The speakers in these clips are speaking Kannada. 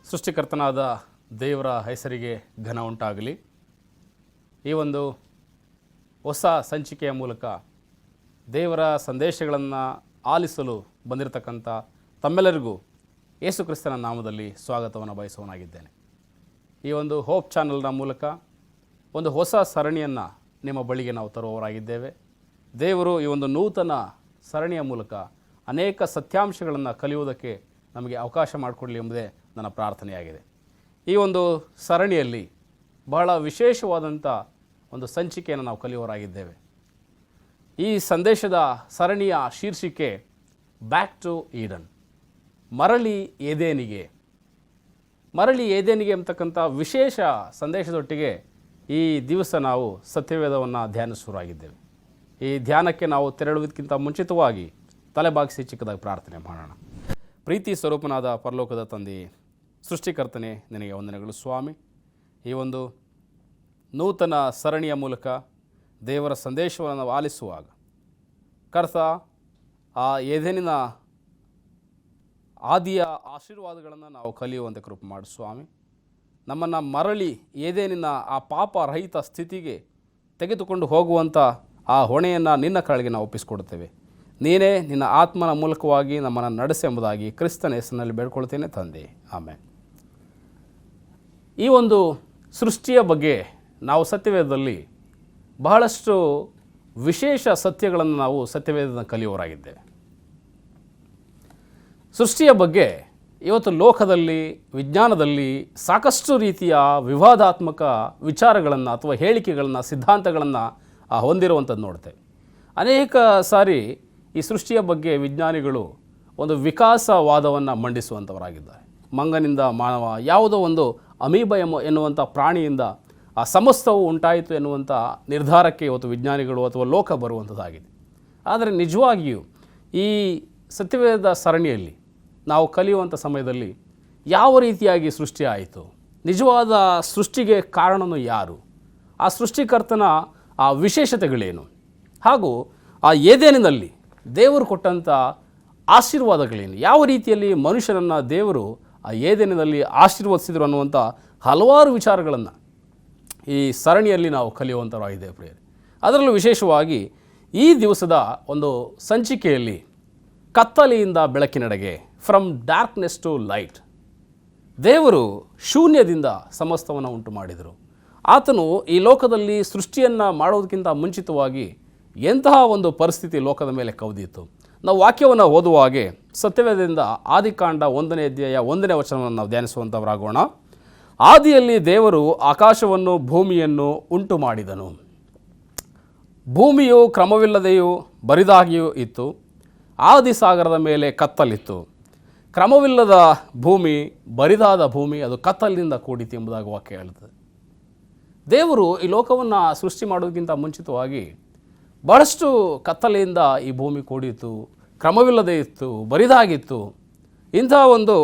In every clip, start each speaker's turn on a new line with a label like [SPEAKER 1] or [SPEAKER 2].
[SPEAKER 1] ಸೃಷ್ಟಿಕರ್ತನಾದ ದೇವರ ಹೆಸರಿಗೆ ಘನ ಉಂಟಾಗಲಿ. ಈ ಒಂದು ಹೊಸ ಸಂಚಿಕೆಯ ಮೂಲಕ ದೇವರ ಸಂದೇಶಗಳನ್ನು ಆಲಿಸಲು ಬಂದಿರತಕ್ಕಂಥ ತಮ್ಮೆಲ್ಲರಿಗೂ ಯೇಸು ಕ್ರಿಸ್ತನ ನಾಮದಲ್ಲಿ ಸ್ವಾಗತವನ್ನು ಬಯಸುವನಾಗಿದ್ದೇನೆ. ಈ ಒಂದು ಹೋಪ್ ಚಾನಲ್ನ ಮೂಲಕ ಒಂದು ಹೊಸ ಸರಣಿಯನ್ನು ನಿಮ್ಮ ಬಳಿಗೆ ನಾವು ತರುವವರಾಗಿದ್ದೇವೆ. ದೇವರು ಈ ಒಂದು ನೂತನ ಸರಣಿಯ ಮೂಲಕ ಅನೇಕ ಸತ್ಯಾಂಶಗಳನ್ನು ಕಲಿಯುವುದಕ್ಕೆ ನಮಗೆ ಅವಕಾಶ ಮಾಡಿಕೊಡಲಿ ಎಂಬುದೇ ನನ್ನ ಪ್ರಾರ್ಥನೆಯಾಗಿದೆ. ಈ ಒಂದು ಸರಣಿಯಲ್ಲಿ ಬಹಳ ವಿಶೇಷವಾದಂಥ ಒಂದು ಸಂಚಿಕೆಯನ್ನು ನಾವು ಕಲಿಯುವವರಾಗಿದ್ದೇವೆ. ಈ ಸಂದೇಶದ ಸರಣಿಯ ಶೀರ್ಷಿಕೆ ಬ್ಯಾಕ್ ಟು ಈಡನ್, ಮರಳಿ ಏದೇನಿಗೆ. ಮರಳಿ ಏದೇನಿಗೆ ಎಂಬತಕ್ಕಂಥ ವಿಶೇಷ ಸಂದೇಶದೊಟ್ಟಿಗೆ ಈ ದಿವಸ ನಾವು ಸತ್ಯವೇದವನ್ನು ಧ್ಯಾನಿಸುವರಾಗಿದ್ದೇವೆ. ಈ ಧ್ಯಾನಕ್ಕೆ ನಾವು ತೆರಳುವುದಕ್ಕಿಂತ ಮುಂಚಿತವಾಗಿ ತಲೆಬಾಗಿಸಿ ಚಿಕ್ಕದಾಗಿ ಪ್ರಾರ್ಥನೆ ಮಾಡೋಣ. ಪ್ರೀತಿ ಸ್ವರೂಪನಾದ ಪರಲೋಕದ ತಂದೆಯೇ, ಸೃಷ್ಟಿಕರ್ತನೆ, ನಿನಗೆ ವಂದನೆಗಳು ಸ್ವಾಮಿ. ಈ ಒಂದು ನೂತನ ಸರಣಿಯ ಮೂಲಕ ದೇವರ ಸಂದೇಶವನ್ನು ನಾವು ಆಲಿಸುವಾಗ ಕರ್ತ ಆ ಏದೇನಿನ ಆದಿಯ ಆಶೀರ್ವಾದಗಳನ್ನು ನಾವು ಕಲಿಯುವಂತೆ ಕೃಪೆ ಮಾಡು ಸ್ವಾಮಿ. ನಮ್ಮನ್ನು ಮರಳಿ ಏದೇನಿನ ಆ ಪಾಪ ರಹಿತ ಸ್ಥಿತಿಗೆ ತೆಗೆದುಕೊಂಡು ಹೋಗುವಂಥ ಆ ಹೊಣೆಯನ್ನು ನಿನ್ನ ಕಡೆಗೆ ನಾವು ಒಪ್ಪಿಸಿಕೊಡುತ್ತೇವೆ. ನೀನೇ ನಿನ್ನ ಆತ್ಮನ ಮೂಲಕವಾಗಿ ನಮ್ಮನ್ನು ನಡೆಸೆಂಬುದಾಗಿ ಕ್ರಿಸ್ತನ ಹೆಸರಿನಲ್ಲಿ ಬೇಡ್ಕೊಳ್ತೇನೆ ತಂದೆ, ಆಮೇಲೆ. ಈ ಒಂದು ಸೃಷ್ಟಿಯ ಬಗ್ಗೆ ನಾವು ಸತ್ಯವೇದದಲ್ಲಿ ಬಹಳಷ್ಟು ವಿಶೇಷ ಸತ್ಯಗಳನ್ನು ನಾವು ಸತ್ಯವೇದದ ಕಲಿಯುವವರಾಗಿದ್ದೇವೆ. ಸೃಷ್ಟಿಯ ಬಗ್ಗೆ ಇವತ್ತು ಲೋಕದಲ್ಲಿ, ವಿಜ್ಞಾನದಲ್ಲಿ ಸಾಕಷ್ಟು ರೀತಿಯ ವಿವಾದಾತ್ಮಕ ವಿಚಾರಗಳನ್ನು ಅಥವಾ ಹೇಳಿಕೆಗಳನ್ನು, ಸಿದ್ಧಾಂತಗಳನ್ನು ಹೊಂದಿರುವಂಥದ್ದು ನೋಡ್ತೇವೆ. ಅನೇಕ ಸಾರಿ ಈ ಸೃಷ್ಟಿಯ ಬಗ್ಗೆ ವಿಜ್ಞಾನಿಗಳು ಒಂದು ವಿಕಾಸವಾದವನ್ನು ಮಂಡಿಸುವಂಥವರಾಗಿದ್ದಾರೆ. ಮಂಗನಿಂದ ಮಾನವ, ಯಾವುದೋ ಒಂದು ಅಮೀಬ ಎನ್ನುವಂಥ ಪ್ರಾಣಿಯಿಂದ ಆ ಸಮಸ್ತವು ಉಂಟಾಯಿತು ಎನ್ನುವಂಥ ನಿರ್ಧಾರಕ್ಕೆ ಇವತ್ತು ವಿಜ್ಞಾನಿಗಳು ಅಥವಾ ಲೋಕ ಬರುವಂಥದ್ದಾಗಿದೆ. ಆದರೆ ನಿಜವಾಗಿಯೂ ಈ ಸತ್ಯವೇದ ಸರಣಿಯಲ್ಲಿ ನಾವು ಕಲಿಯುವಂಥ ಸಮಯದಲ್ಲಿ ಯಾವ ರೀತಿಯಾಗಿ ಸೃಷ್ಟಿ ಆಯಿತು, ನಿಜವಾದ ಸೃಷ್ಟಿಗೆ ಕಾರಣನು ಯಾರು, ಆ ಸೃಷ್ಟಿಕರ್ತನ ಆ ವಿಶೇಷತೆಗಳೇನು, ಹಾಗೂ ಆ ಏದೇನಿನಲ್ಲಿ ದೇವರು ಕೊಟ್ಟಂಥ ಆಶೀರ್ವಾದಗಳೇನು, ಯಾವ ರೀತಿಯಲ್ಲಿ ಮನುಷ್ಯನನ್ನು ದೇವರು ಆ ಏದೇನಿನಲ್ಲಿ ಆಶೀರ್ವದಿಸಿದರು ಅನ್ನುವಂಥ ಹಲವಾರು ವಿಚಾರಗಳನ್ನು ಈ ಸರಣಿಯಲ್ಲಿ ನಾವು ಕಲಿಯುವಂಥವರಾಗಿದೆ ಪ್ರಿಯರೇ. ಅದರಲ್ಲೂ ವಿಶೇಷವಾಗಿ ಈ ದಿವಸದ ಒಂದು ಸಂಚಿಕೆಯಲ್ಲಿ ಕತ್ತಲೆಯಿಂದ ಬೆಳಕಿನೆಡೆಗೆ, ಫ್ರಮ್ ಡಾರ್ಕ್ನೆಸ್ ಟು ಲೈಟ್, ದೇವರು ಶೂನ್ಯದಿಂದ ಸಮಸ್ತವನ್ನು ಉಂಟು ಮಾಡಿದರು. ಆತನು ಈ ಲೋಕದಲ್ಲಿ ಸೃಷ್ಟಿಯನ್ನು ಮಾಡೋದಕ್ಕಿಂತ ಮುಂಚಿತವಾಗಿ ಎಂತಹ ಒಂದು ಪರಿಸ್ಥಿತಿ ಲೋಕದ ಮೇಲೆ ಕವಿದಿತ್ತು. ನಾವು ವಾಕ್ಯವನ್ನು ಓದುವ ಹಾಗೆ ಸತ್ಯವೇದದಿಂದ ಆದಿಕಾಂಡ 1ನೇ ಅಧ್ಯಾಯ 1ನೇ ವಚನವನ್ನು ನಾವು ಧ್ಯಾನಿಸುವಂಥವರಾಗೋಣ. ಆದಿಯಲ್ಲಿ ದೇವರು ಆಕಾಶವನ್ನು ಭೂಮಿಯನ್ನು ಉಂಟು ಮಾಡಿದನು. ಭೂಮಿಯು ಕ್ರಮವಿಲ್ಲದೆಯೂ ಬರಿದಾಗಿಯೂ ಇತ್ತು. ಆದಿಸಾಗರದ ಮೇಲೆ ಕತ್ತಲಿತ್ತು. ಕ್ರಮವಿಲ್ಲದ ಭೂಮಿ, ಬರಿದಾದ ಭೂಮಿ, ಅದು ಕತ್ತಲಿನಿಂದ ಕೂಡಿತು ಎಂಬುದಾಗಿ ವಾಕ್ಯ ಹೇಳುತ್ತದೆ. ದೇವರು ಈ ಲೋಕವನ್ನು ಸೃಷ್ಟಿ ಮಾಡೋದಕ್ಕಿಂತ ಮುಂಚಿತವಾಗಿ ಬಹಳಷ್ಟು ಕತ್ತಲೆಯಿಂದ ಈ ಭೂಮಿ ಕೂಡಿತ್ತು, ಕ್ರಮವಿಲ್ಲದೆ ಇತ್ತು, ಬರಿದಾಗಿತ್ತು. ಇಂಥ ಒಂದು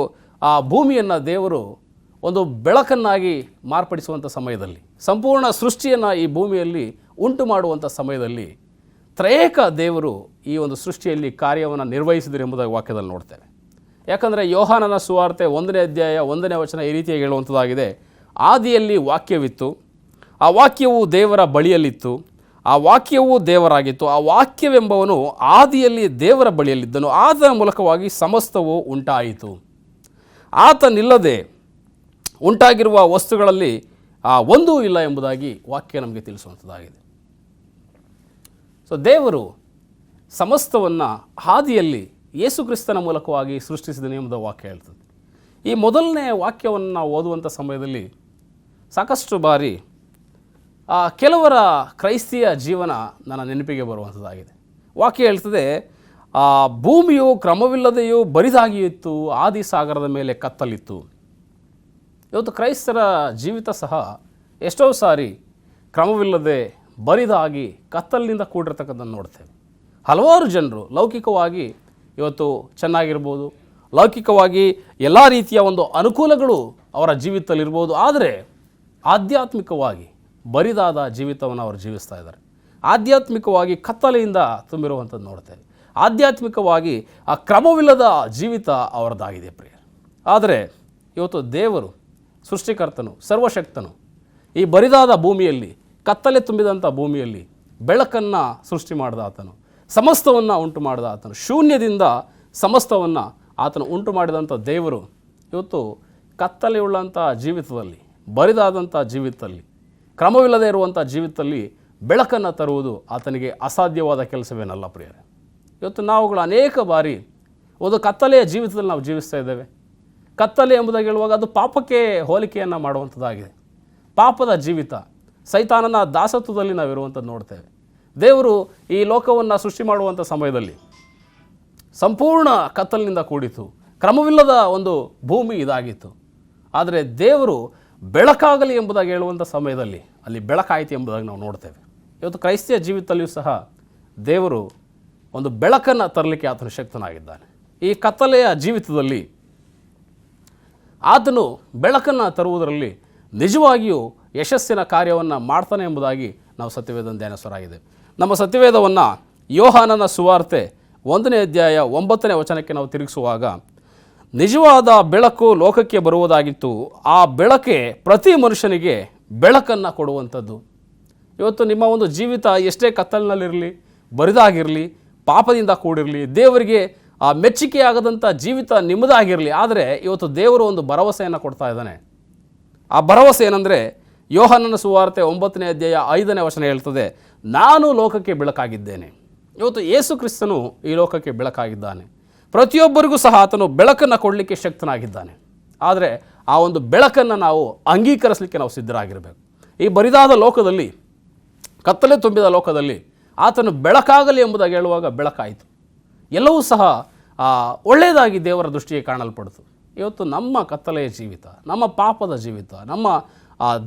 [SPEAKER 1] ಆ ಭೂಮಿಯನ್ನು ದೇವರು ಒಂದು ಬೆಳಕನ್ನಾಗಿ ಮಾರ್ಪಡಿಸುವಂಥ ಸಮಯದಲ್ಲಿ, ಸಂಪೂರ್ಣ ಸೃಷ್ಟಿಯನ್ನು ಈ ಭೂಮಿಯಲ್ಲಿ ಉಂಟು ಮಾಡುವಂಥ ಸಮಯದಲ್ಲಿ ತ್ರೇಕ ದೇವರು ಈ ಒಂದು ಸೃಷ್ಟಿಯಲ್ಲಿ ಕಾರ್ಯವನ್ನು ನಿರ್ವಹಿಸಿದರು ಎಂಬುದಾಗಿ ವಾಕ್ಯದಲ್ಲಿ ನೋಡ್ತೇವೆ. ಯಾಕಂದರೆ ಯೋಹಾನನ ಸುವಾರ್ತೆ 1ನೇ ಅಧ್ಯಾಯ 1ನೇ ವಚನ ಈ ರೀತಿಯಾಗಿ ಹೇಳುವಂಥದ್ದಾಗಿದೆ. ಆದಿಯಲ್ಲಿ ವಾಕ್ಯವಿತ್ತು, ಆ ವಾಕ್ಯವು ದೇವರ ಬಳಿಯಲ್ಲಿತ್ತು, ಆ ವಾಕ್ಯವು ದೇವರಾಗಿತ್ತು, ಆ ವಾಕ್ಯವೆಂಬವನು ಆದಿಯಲ್ಲಿ ದೇವರ ಬಳಿಯಲ್ಲಿದ್ದನು, ಆತನ ಮೂಲಕವಾಗಿ ಸಮಸ್ತವು ಉಂಟಾಯಿತು. ಆತನಿಲ್ಲದೆ ಉಂಟಾಗಿರುವ ವಸ್ತುಗಳಲ್ಲಿ ಒಂದೂ ಇಲ್ಲ ಎಂಬುದಾಗಿ ವಾಕ್ಯ ನಮಗೆ ತಿಳಿಸುವಂಥದ್ದಾಗಿದೆ. ಸೊ ದೇವರು ಸಮಸ್ತವನ್ನು ಆದಿಯಲ್ಲಿ ಯೇಸು ಕ್ರಿಸ್ತನ ಮೂಲಕವಾಗಿ ಸೃಷ್ಟಿಸಿದನು ಎಂಬುದು ವಾಕ್ಯ ಹೇಳ್ತದೆ. ಈ ಮೊದಲನೇ ವಾಕ್ಯವನ್ನು ನಾವು ಓದುವಂಥ ಸಮಯದಲ್ಲಿ ಸಾಕಷ್ಟು ಬಾರಿ ಕೆಲವರ ಕ್ರೈಸ್ತಿಯ ಜೀವನ ನನ್ನ ನೆನಪಿಗೆ ಬರುವಂಥದ್ದಾಗಿದೆ. ವಾಕ್ಯ ಹೇಳ್ತದೆ, ಭೂಮಿಯು ಕ್ರಮವಿಲ್ಲದೆಯೂ ಬರಿದಾಗಿಯೂ ಇತ್ತು, ಆದಿಸಾಗರದ ಮೇಲೆ ಕತ್ತಲಿತ್ತು. ಇವತ್ತು ಕ್ರೈಸ್ತರ ಜೀವಿತ ಸಹ ಎಷ್ಟೋ ಸಾರಿ ಕ್ರಮವಿಲ್ಲದೆ ಬರಿದಾಗಿ ಕತ್ತಲಿನಿಂದ ಕೂಡಿರ್ತಕ್ಕಂಥದ್ದು ನೋಡ್ತೇವೆ. ಹಲವಾರು ಜನರು ಲೌಕಿಕವಾಗಿ ಇವತ್ತು ಚೆನ್ನಾಗಿರ್ಬೋದು, ಲೌಕಿಕವಾಗಿ ಎಲ್ಲ ರೀತಿಯ ಒಂದು ಅನುಕೂಲಗಳು ಅವರ ಜೀವಿತದಲ್ಲಿರ್ಬೋದು, ಆದರೆ ಆಧ್ಯಾತ್ಮಿಕವಾಗಿ ಬರಿದಾದ ಜೀವಿತವನ್ನು ಅವರು ಜೀವಿಸ್ತಾ ಇದ್ದಾರೆ. ಆಧ್ಯಾತ್ಮಿಕವಾಗಿ ಕತ್ತಲೆಯಿಂದ ತುಂಬಿರುವಂಥದ್ದು ನೋಡ್ತೇವೆ. ಆಧ್ಯಾತ್ಮಿಕವಾಗಿ ಆ ಕ್ರಮವಿಲ್ಲದ ಜೀವಿತ ಅವರದ್ದಾಗಿದೆ ಪ್ರಿಯರೇ. ಆದರೆ ಇವತ್ತು ದೇವರು ಸೃಷ್ಟಿಕರ್ತನು, ಸರ್ವಶಕ್ತನು ಈ ಬರಿದಾದ ಭೂಮಿಯಲ್ಲಿ, ಕತ್ತಲೆ ತುಂಬಿದಂಥ ಭೂಮಿಯಲ್ಲಿ ಬೆಳಕನ್ನು ಸೃಷ್ಟಿ ಮಾಡಿದ ಆತನು, ಸಮಸ್ತವನ್ನು ಉಂಟು ಮಾಡಿದ ಆತನು, ಶೂನ್ಯದಿಂದ ಸಮಸ್ತವನ್ನು ಆತನು ಉಂಟು ಮಾಡಿದಂಥ ದೇವರು ಇವತ್ತು ಕತ್ತಲೆಯುಳ್ಳಂಥ ಜೀವಿತದಲ್ಲಿ, ಬರಿದಾದಂಥ ಜೀವಿತದಲ್ಲಿ, ಕ್ರಮವಿಲ್ಲದೆ ಇರುವಂಥ ಜೀವಿತದಲ್ಲಿ ಬೆಳಕನ್ನು ತರುವುದು ಆತನಿಗೆ ಅಸಾಧ್ಯವಾದ ಕೆಲಸವೇನಲ್ಲ ಪ್ರಿಯರೇ. ಇವತ್ತು ನಾವುಗಳು ಅನೇಕ ಬಾರಿ ಒಂದು ಕತ್ತಲೆಯ ಜೀವಿತದಲ್ಲಿ ನಾವು ಜೀವಿಸ್ತಾ ಇದ್ದೇವೆ. ಕತ್ತಲೆ ಎಂಬುದಾಗಿ ಹೇಳುವಾಗ ಅದು ಪಾಪಕ್ಕೆ ಹೋಲಿಕೆಯನ್ನು ಮಾಡುವಂಥದ್ದಾಗಿದೆ. ಪಾಪದ ಜೀವಿತ, ಸೈತಾನನ ದಾಸತ್ವದಲ್ಲಿ ನಾವಿರುವಂಥದ್ದು ನೋಡ್ತೇವೆ. ದೇವರು ಈ ಲೋಕವನ್ನು ಸೃಷ್ಟಿ ಮಾಡುವಂಥ ಸಮಯದಲ್ಲಿ ಸಂಪೂರ್ಣ ಕತ್ತಲಿನಿಂದ ಕೂಡಿತು, ಕ್ರಮವಿಲ್ಲದ ಒಂದು ಭೂಮಿ ಇದಾಗಿತ್ತು. ಆದರೆ ದೇವರು ಬೆಳಕಾಗಲಿ ಎಂಬುದಾಗಿ ಹೇಳುವಂಥ ಸಮಯದಲ್ಲಿ ಅಲ್ಲಿ ಬೆಳಕಾಯಿತು ಎಂಬುದಾಗಿ ನಾವು ನೋಡ್ತೇವೆ. ಇವತ್ತು ಕ್ರೈಸ್ತಿಯ ಜೀವಿತದಲ್ಲಿಯೂ ಸಹ ದೇವರು ಒಂದು ಬೆಳಕನ್ನು ತರಲಿಕ್ಕೆ ಆತನು ಶಕ್ತನಾಗಿದ್ದಾನೆ. ಈ ಕತ್ತಲೆಯ ಜೀವಿತದಲ್ಲಿ ಆತನು ಬೆಳಕನ್ನು ತರುವುದರಲ್ಲಿ ನಿಜವಾಗಿಯೂ ಯಶಸ್ಸಿನ ಕಾರ್ಯವನ್ನು ಮಾಡ್ತಾನೆ ಎಂಬುದಾಗಿ ನಾವು ಸತ್ಯವೇದನ ಧ್ಯಾನಿಸರಾಗಿದೆ. ನಮ್ಮ ಸತ್ಯವೇದವನ್ನು ಯೋಹಾನನ ಸುವಾರ್ತೆ 1ನೇ ಅಧ್ಯಾಯ 9ನೇ ವಚನಕ್ಕೆ ನಾವು ತಿರುಗಿಸುವಾಗ, ನಿಜವಾದ ಬೆಳಕು ಲೋಕಕ್ಕೆ ಬರುವುದಾಗಿತ್ತು, ಆ ಬೆಳಕೆ ಪ್ರತಿ ಮನುಷ್ಯನಿಗೆ ಬೆಳಕನ್ನು ಕೊಡುವಂಥದ್ದು. ಇವತ್ತು ನಿಮ್ಮ ಒಂದು ಜೀವಿತ ಎಷ್ಟೇ ಕತ್ತಲಿನಲ್ಲಿರಲಿ, ಬರಿದಾಗಿರಲಿ, ಪಾಪದಿಂದ ಕೂಡಿರಲಿ, ದೇವರಿಗೆ ಆ ಮೆಚ್ಚುಗೆಯಾಗದಂಥ ಜೀವಿತ ನಿಮ್ಮದಾಗಿರಲಿ, ಆದರೆ ಇವತ್ತು ದೇವರು ಒಂದು ಭರವಸೆಯನ್ನು ಕೊಡ್ತಾ ಇದ್ದಾನೆ. ಆ ಭರವಸೆ ಏನಂದರೆ, ಯೋಹಾನನ ಸುವಾರ್ತೆ 9ನೇ ಅಧ್ಯಾಯ 5ನೇ ವಚನ ಹೇಳ್ತದೆ, ನಾನು ಲೋಕಕ್ಕೆ ಬೆಳಕಾಗಿದ್ದೇನೆ. ಇವತ್ತು ಯೇಸು ಕ್ರಿಸ್ತನು ಈ ಲೋಕಕ್ಕೆ ಬೆಳಕಾಗಿದ್ದಾನೆ. ಪ್ರತಿಯೊಬ್ಬರಿಗೂ ಸಹ ಆತನು ಬೆಳಕನ್ನು ಕೊಡಲಿಕ್ಕೆ ಶಕ್ತನಾಗಿದ್ದಾನೆ. ಆದರೆ ಆ ಒಂದು ಬೆಳಕನ್ನು ನಾವು ಅಂಗೀಕರಿಸಲಿಕ್ಕೆ ನಾವು ಸಿದ್ಧರಾಗಿರಬೇಕು. ಈ ಬರಿದಾದ ಲೋಕದಲ್ಲಿ, ಕತ್ತಲೆ ತುಂಬಿದ ಲೋಕದಲ್ಲಿ ಆತನು ಬೆಳಕಾಗಲಿ ಎಂಬುದಾಗಿ ಹೇಳುವಾಗ ಬೆಳಕಾಯಿತು. ಎಲ್ಲವೂ ಸಹ ಒಳ್ಳೆಯದಾಗಿ ದೇವರ ದೃಷ್ಟಿಗೆ ಕಾಣಲ್ಪಡ್ತು. ಇವತ್ತು ನಮ್ಮ ಕತ್ತಲೆಯ ಜೀವಿತ, ನಮ್ಮ ಪಾಪದ ಜೀವಿತ, ನಮ್ಮ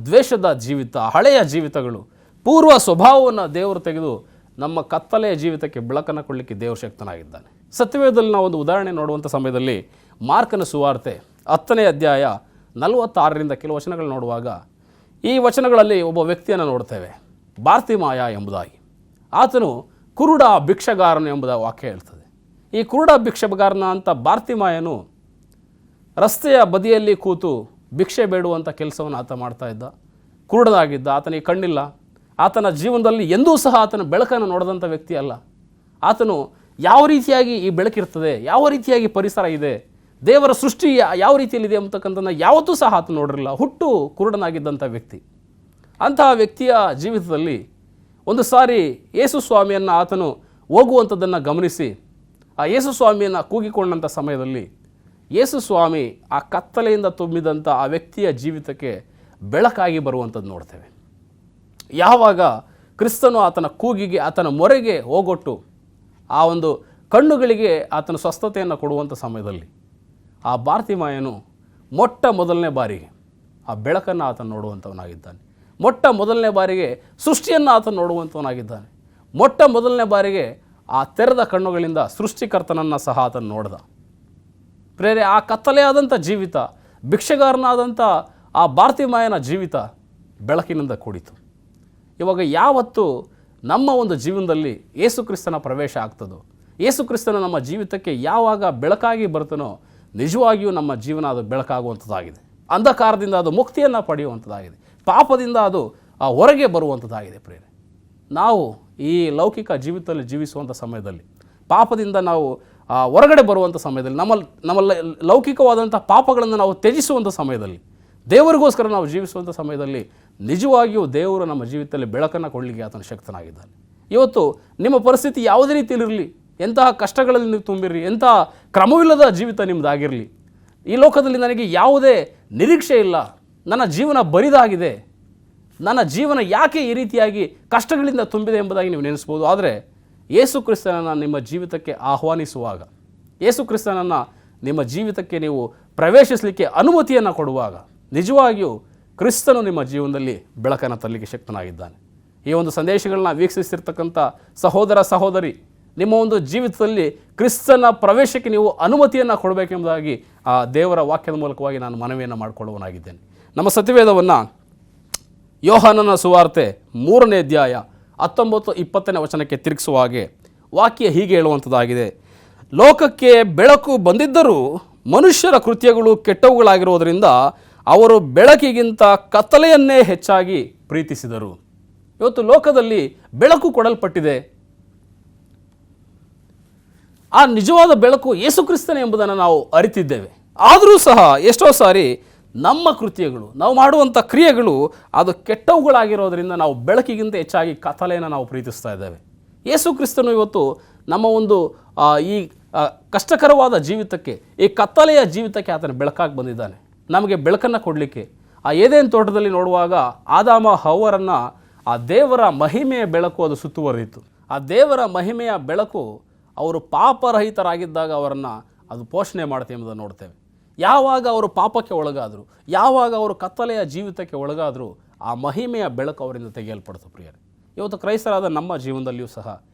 [SPEAKER 1] ದ್ವೇಷದ ಜೀವಿತ, ಹಳೆಯ ಜೀವಿತಗಳು, ಪೂರ್ವ ಸ್ವಭಾವವನ್ನು ದೇವರು ತೆಗೆದು ನಮ್ಮ ಕತ್ತಲೆಯ ಜೀವಿತಕ್ಕೆ ಬೆಳಕನ್ನು ಕೊಡಲಿಕ್ಕೆ ದೇವರು ಶಕ್ತನಾಗಿದ್ದಾನೆ. ಸತ್ಯವೇದದಲ್ಲಿ ನಾವು ಒಂದು ಉದಾಹರಣೆ ನೋಡುವಂಥ ಸಮಯದಲ್ಲಿ ಮಾರ್ಕನ ಸುವಾರ್ತೆ 10ನೇ ಅಧ್ಯಾಯ 46ರಿಂದ ಕೆಲವು ವಚನಗಳು ನೋಡುವಾಗ, ಈ ವಚನಗಳಲ್ಲಿ ಒಬ್ಬ ವ್ಯಕ್ತಿಯನ್ನು ನೋಡ್ತೇವೆ, ಬಾರ್ತಿಮಾಯ ಎಂಬುದಾಗಿ. ಆತನು ಕುರುಡ ಭಿಕ್ಷಗಾರನು ಎಂಬುದ ವಾಕ್ಯ ಹೇಳ್ತದೆ. ಈ ಕುರುಡ ಭಿಕ್ಷಗಾರನ ಅಂತ ಬಾರ್ತಿಮಾಯನು ರಸ್ತೆಯ ಬದಿಯಲ್ಲಿ ಕೂತು ಭಿಕ್ಷೆ ಬೇಡುವಂಥ ಕೆಲಸವನ್ನು ಆತ ಮಾಡ್ತಾ ಇದ್ದ. ಕುರುಡನಾಗಿದ್ದ, ಆತನಿಗೆ ಕಣ್ಣಿಲ್ಲ. ಆತನ ಜೀವನದಲ್ಲಿ ಎಂದೂ ಸಹ ಆತನ ಬೆಳಕನ್ನು ನೋಡಿದಂಥ ವ್ಯಕ್ತಿ ಅಲ್ಲ. ಆತನು ಯಾವ ರೀತಿಯಾಗಿ ಈ ಬೆಳಕಿರ್ತದೆ, ಯಾವ ರೀತಿಯಾಗಿ ಪರಿಸರ ಇದೆ, ದೇವರ ಸೃಷ್ಟಿ ಯಾವ ರೀತಿಯಲ್ಲಿದೆ ಅಂತಕ್ಕಂಥದ್ದನ್ನು ಯಾವತ್ತೂ ಸಹ ಆತ ನೋಡಿರಲಿಲ್ಲ. ಹುಟ್ಟು ಕುರುಡನಾಗಿದ್ದಂಥ ವ್ಯಕ್ತಿ. ಅಂತಹ ವ್ಯಕ್ತಿಯ ಜೀವಿತದಲ್ಲಿ ಒಂದು ಸಾರಿ ಯೇಸು ಸ್ವಾಮಿಯನ್ನು ಆತನು ಹೋಗುವಂಥದ್ದನ್ನು ಗಮನಿಸಿ ಆ ಯೇಸು ಸ್ವಾಮಿಯನ್ನು ಕೂಗಿಕೊಂಡಂಥ ಸಮಯದಲ್ಲಿ ಯೇಸು ಸ್ವಾಮಿ ಆ ಕತ್ತಲೆಯಿಂದ ತುಂಬಿದಂಥ ಆ ವ್ಯಕ್ತಿಯ ಜೀವಿತಕ್ಕೆ ಬೆಳಕಾಗಿ ಬರುವಂಥದ್ದು ನೋಡ್ತೇವೆ. ಯಾವಾಗ ಕ್ರಿಸ್ತನು ಆತನ ಕೂಗಿಗೆ, ಆತನ ಮೊರೆಗೆ ಹೋಗೊಟ್ಟು ಆ ಒಂದು ಕಣ್ಣುಗಳಿಗೆ ಆತನ ಸ್ವಸ್ಥತೆಯನ್ನು ಕೊಡುವಂಥ ಸಮಯದಲ್ಲಿ ಆ ಬಾರ್ತಿಮಾಯನು ಮೊಟ್ಟ ಮೊದಲನೇ ಬಾರಿಗೆ ಆ ಬೆಳಕನ್ನು ಆತನು ನೋಡುವಂಥವನಾಗಿದ್ದಾನೆ. ಮೊಟ್ಟ ಮೊದಲನೇ ಬಾರಿಗೆ ಸೃಷ್ಟಿಯನ್ನು ಆತನು ನೋಡುವಂಥವನಾಗಿದ್ದಾನೆ. ಮೊಟ್ಟ ಮೊದಲನೇ ಬಾರಿಗೆ ಆ ತೆರೆದ ಕಣ್ಣುಗಳಿಂದ ಸೃಷ್ಟಿಕರ್ತನನ್ನು ಸಹ ಆತನು ನೋಡ್ದ. ಪ್ರೇರೆ, ಆ ಕತ್ತಲೆಯಾದಂಥ ಜೀವಿತ, ಭಿಕ್ಷೆಗಾರನಾದಂಥ ಆ ಬಾರ್ತಿಮಾಯನ ಜೀವಿತ ಬೆಳಕಿನಿಂದ ಕೂಡಿತು. ಇವಾಗ ಯಾವತ್ತು ನಮ್ಮ ಒಂದು ಜೀವನದಲ್ಲಿ ಯೇಸು ಕ್ರಿಸ್ತನ ಪ್ರವೇಶ ಆಗ್ತದೋ, ಯೇಸು ಕ್ರಿಸ್ತನ ನಮ್ಮ ಜೀವಿತಕ್ಕೆ ಯಾವಾಗ ಬೆಳಕಾಗಿ ಬರ್ತಾನೋ, ನಿಜವಾಗಿಯೂ ನಮ್ಮ ಜೀವನ ಅದು ಬೆಳಕಾಗುವಂಥದ್ದಾಗಿದೆ. ಅಂಧಕಾರದಿಂದ ಅದು ಮುಕ್ತಿಯನ್ನು ಪಡೆಯುವಂಥದ್ದಾಗಿದೆ. ಪಾಪದಿಂದ ಅದು ಹೊರಗೆ ಬರುವಂಥದ್ದಾಗಿದೆ. ಪ್ರೇರೆ, ನಾವು ಈ ಲೌಕಿಕ ಜೀವಿತದಲ್ಲಿ ಜೀವಿಸುವಂಥ ಸಮಯದಲ್ಲಿ, ಪಾಪದಿಂದ ನಾವು ಹೊರಗಡೆ ಬರುವಂಥ ಸಮಯದಲ್ಲಿ, ನಮ್ಮ ಲೌಕಿಕವಾದಂಥ ಪಾಪಗಳನ್ನು ನಾವು ತ್ಯಜಿಸುವಂಥ ಸಮಯದಲ್ಲಿ, ದೇವರಿಗೋಸ್ಕರ ನಾವು ಜೀವಿಸುವಂಥ ಸಮಯದಲ್ಲಿ ನಿಜವಾಗಿಯೂ ದೇವರು ನಮ್ಮ ಜೀವಿತದಲ್ಲಿ ಬೆಳಕನ್ನು ಕೊಡಲಿಕ್ಕೆ ಆತನು ಶಕ್ತನಾಗಿದ್ದಾನೆ. ಇವತ್ತು ನಿಮ್ಮ ಪರಿಸ್ಥಿತಿ ಯಾವುದೇ ರೀತಿಯಲ್ಲಿರಲಿ, ಎಂತಹ ಕಷ್ಟಗಳಲ್ಲಿ ನೀವು ತುಂಬಿರಲಿ, ಎಂತಹ ಕ್ರಮವಿಲ್ಲದ ಜೀವಿತ ನಿಮ್ಮದಾಗಿರಲಿ, ಈ ಲೋಕದಲ್ಲಿ ನನಗೆ ಯಾವುದೇ ನಿರೀಕ್ಷೆ ಇಲ್ಲ, ನನ್ನ ಜೀವನ ಬರಿದಾಗಿದೆ, ನನ್ನ ಜೀವನ ಯಾಕೆ ಈ ರೀತಿಯಾಗಿ ಕಷ್ಟಗಳಿಂದ ತುಂಬಿದೆ ಎಂಬುದಾಗಿ ನೀವು ನೆನೆಸ್ಬೋದು. ಆದರೆ ಯೇಸು ಕ್ರಿಸ್ತನನ್ನು ನಿಮ್ಮ ಜೀವಿತಕ್ಕೆ ಆಹ್ವಾನಿಸುವಾಗ, ಯೇಸು ಕ್ರಿಸ್ತನನ್ನು ನಿಮ್ಮ ಜೀವಿತಕ್ಕೆ ನೀವು ಪ್ರವೇಶಿಸಲಿಕ್ಕೆ ಅನುಮತಿಯನ್ನು ಕೊಡುವಾಗ, ನಿಜವಾಗಿಯೂ ಕ್ರಿಸ್ತನು ನಿಮ್ಮ ಜೀವನದಲ್ಲಿ ಬೆಳಕನ್ನು ತರಲಿಕ್ಕೆ ಶಕ್ತನಾಗಿದ್ದಾನೆ. ಈ ಒಂದು ಸಂದೇಶಗಳನ್ನ ವೀಕ್ಷಿಸ್ತಿರ್ತಕ್ಕಂಥ ಸಹೋದರ ಸಹೋದರಿ, ನಿಮ್ಮ ಒಂದು ಜೀವಿತದಲ್ಲಿ ಕ್ರಿಸ್ತನ ಪ್ರವೇಶಕ್ಕೆ ನೀವು ಅನುಮತಿಯನ್ನು ಕೊಡಬೇಕೆಂಬುದಾಗಿ ಆ ದೇವರ ವಾಕ್ಯದ ಮೂಲಕವಾಗಿ ನಾನು ಮನವಿಯನ್ನು ಮಾಡಿಕೊಳ್ಳುವನಾಗಿದ್ದೇನೆ. ನಮ್ಮ ಸತ್ಯವೇದವನ್ನು ಯೋಹಾನನ ಸುವಾರ್ತೆ 3ನೇ ಅಧ್ಯಾಯ 19-20ನೇ ವಚನಕ್ಕೆ ತಿರುಗಿಸುವ ಹಾಗೆ ವಾಕ್ಯ ಹೀಗೆ ಹೇಳುವಂಥದ್ದಾಗಿದೆ. ಲೋಕಕ್ಕೆ ಬೆಳಕು ಬಂದಿದ್ದರೂ ಮನುಷ್ಯರ ಕೃತ್ಯಗಳು ಕೆಟ್ಟವುಗಳಾಗಿರುವುದರಿಂದ ಅವರು ಬೆಳಕಿಗಿಂತ ಕತ್ತಲೆಯನ್ನೇ ಹೆಚ್ಚಾಗಿ ಪ್ರೀತಿಸಿದರು. ಇವತ್ತು ಲೋಕದಲ್ಲಿ ಬೆಳಕು ಕೊಡಲ್ಪಟ್ಟಿದೆ. ಆ ನಿಜವಾದ ಬೆಳಕು ಯೇಸು ಕ್ರಿಸ್ತನೇ ಎಂಬುದನ್ನು ನಾವು ಅರಿತಿದ್ದೇವೆ. ಆದರೂ ಸಹ ಎಷ್ಟೋ ಸಾರಿ ನಮ್ಮ ಕೃತ್ಯಗಳು, ನಾವು ಮಾಡುವಂಥ ಕ್ರಿಯೆಗಳು ಅದು ಕೆಟ್ಟವುಗಳಾಗಿರೋದ್ರಿಂದ ನಾವು ಬೆಳಕಿಗಿಂತ ಹೆಚ್ಚಾಗಿ ಕತ್ತಲೆಯನ್ನು ನಾವು ಪ್ರೀತಿಸ್ತಾ ಇದ್ದೇವೆ. ಯೇಸು ಕ್ರಿಸ್ತನು ಇವತ್ತು ನಮ್ಮ ಒಂದು ಈ ಕಷ್ಟಕರವಾದ ಜೀವಿತಕ್ಕೆ, ಈ ಕತ್ತಲೆಯ ಜೀವಿತಕ್ಕೆ ಆತನ ಬೆಳಕಾಗಿ ಬಂದಿದ್ದಾನೆ. ನಮಗೆ ಬೆಳಕನ್ನು ಕೊಡಲಿಕ್ಕೆ ಆ ಏದೇನ್ ತೋಟದಲ್ಲಿ ನೋಡುವಾಗ ಆದಾಮ ಹವ್ವರನ್ನು ಆ ದೇವರ ಮಹಿಮೆಯ ಬೆಳಕು ಅದು ಸುತ್ತುವರಿಯಿತು. ಆ ದೇವರ ಮಹಿಮೆಯ ಬೆಳಕು ಅವರು ಪಾಪರಹಿತರಾಗಿದ್ದಾಗ ಅವರನ್ನು ಅದು ಪೋಷಣೆ ಮಾಡುತ್ತೆ ಎಂಬುದನ್ನು ನೋಡ್ತೇವೆ. ಯಾವಾಗ ಅವರು ಪಾಪಕ್ಕೆ ಒಳಗಾದರು, ಯಾವಾಗ ಅವರು ಕತ್ತಲೆಯ ಜೀವಿತಕ್ಕೆ ಒಳಗಾದರೂ ಆ ಮಹಿಮೆಯ ಬೆಳಕು ಅವರಿಂದ ತೆಗೆಯಲ್ಪಡ್ತು. ಪ್ರಿಯರೇ, ಇವತ್ತು ಕ್ರೈಸ್ತರಾದ ನಮ್ಮ ಜೀವನದಲ್ಲಿಯೂ ಸಹ